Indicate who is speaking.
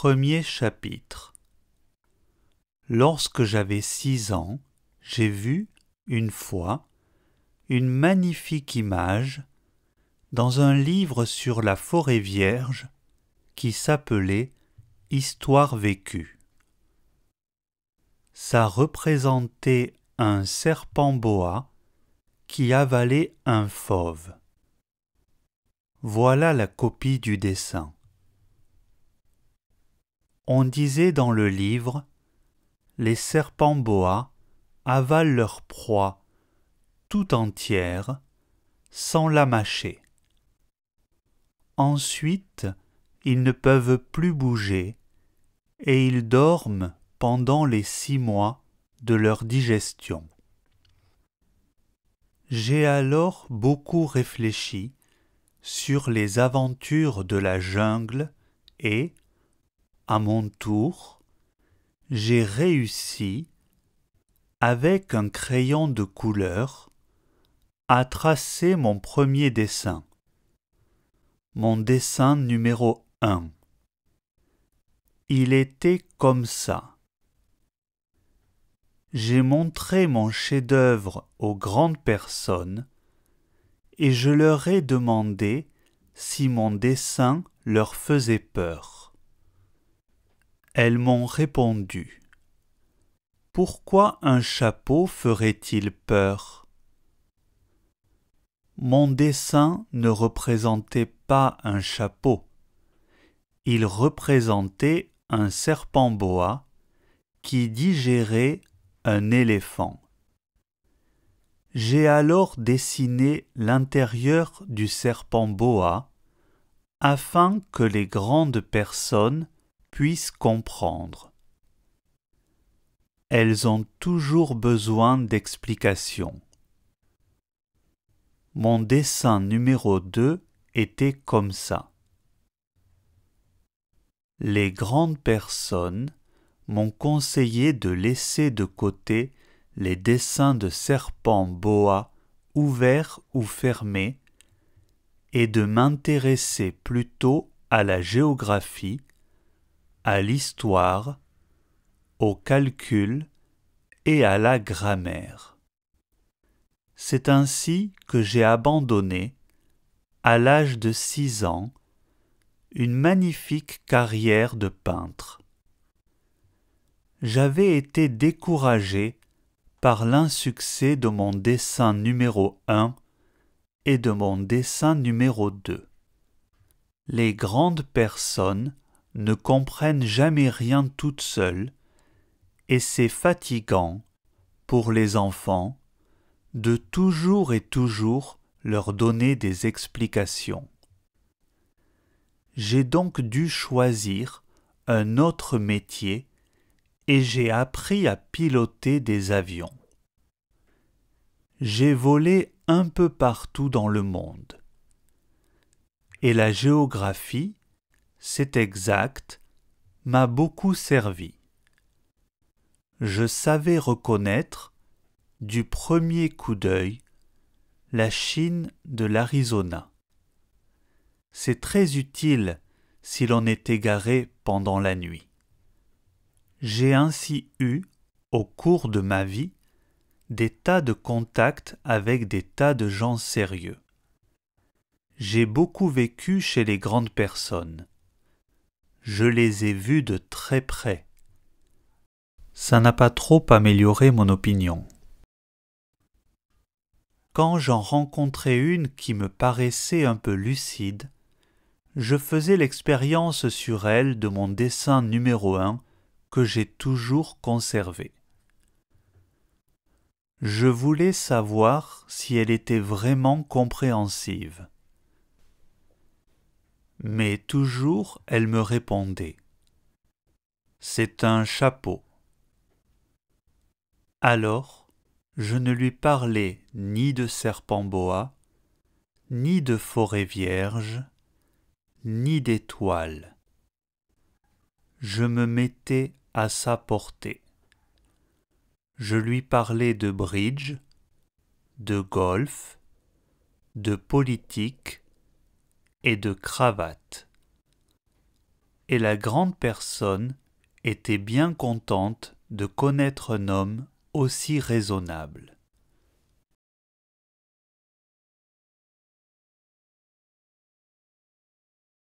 Speaker 1: Premier chapitre. Lorsque j'avais 6 ans, j'ai vu, une fois, une magnifique image dans un livre sur la forêt vierge qui s'appelait « Histoire vécue ». Ça représentait un serpent boa qui avalait un fauve. Voilà la copie du dessin. On disait dans le livre, les serpents boa avalent leur proie tout entière sans la mâcher. Ensuite, ils ne peuvent plus bouger et ils dorment pendant les 6 mois de leur digestion. J'ai alors beaucoup réfléchi sur les aventures de la jungle et, à mon tour, j'ai réussi, avec un crayon de couleur, à tracer mon premier dessin. Mon dessin numéro 1. Il était comme ça. J'ai montré mon chef-d'œuvre aux grandes personnes et je leur ai demandé si mon dessin leur faisait peur. Elles m'ont répondu. Pourquoi un chapeau ferait-il peur? Mon dessin ne représentait pas un chapeau. Il représentait un serpent boa qui digérait un éléphant. J'ai alors dessiné l'intérieur du serpent boa afin que les grandes personnes puissent comprendre. Elles ont toujours besoin d'explications. Mon dessin numéro 2 était comme ça. Les grandes personnes m'ont conseillé de laisser de côté les dessins de serpents boa ouverts ou fermés et de m'intéresser plutôt à la géographie, à l'histoire, au calcul et à la grammaire. C'est ainsi que j'ai abandonné, à l'âge de 6 ans, une magnifique carrière de peintre. J'avais été découragé par l'insuccès de mon dessin numéro 1 et de mon dessin numéro 2. Les grandes personnes ne comprennent jamais rien toutes seules et c'est fatigant pour les enfants de toujours et toujours leur donner des explications. J'ai donc dû choisir un autre métier et j'ai appris à piloter des avions. J'ai volé un peu partout dans le monde. Et la géographie, c'est exact, m'a beaucoup servi. Je savais reconnaître, du premier coup d'œil, la Chine de l'Arizona. C'est très utile si l'on est égaré pendant la nuit. J'ai ainsi eu, au cours de ma vie, des tas de contacts avec des tas de gens sérieux. J'ai beaucoup vécu chez les grandes personnes. Je les ai vus de très près. Ça n'a pas trop amélioré mon opinion. Quand j'en rencontrais une qui me paraissait un peu lucide, je faisais l'expérience sur elle de mon dessin numéro 1 que j'ai toujours conservé. Je voulais savoir si elle était vraiment compréhensive. Mais toujours elle me répondait « C'est un chapeau ». Alors, je ne lui parlais ni de serpent boa, ni de forêt vierge, ni d'étoiles. Je me mettais à sa portée. Je lui parlais de bridge, de golf, de politique et de cravate. Et la grande personne était bien contente de connaître un homme aussi raisonnable.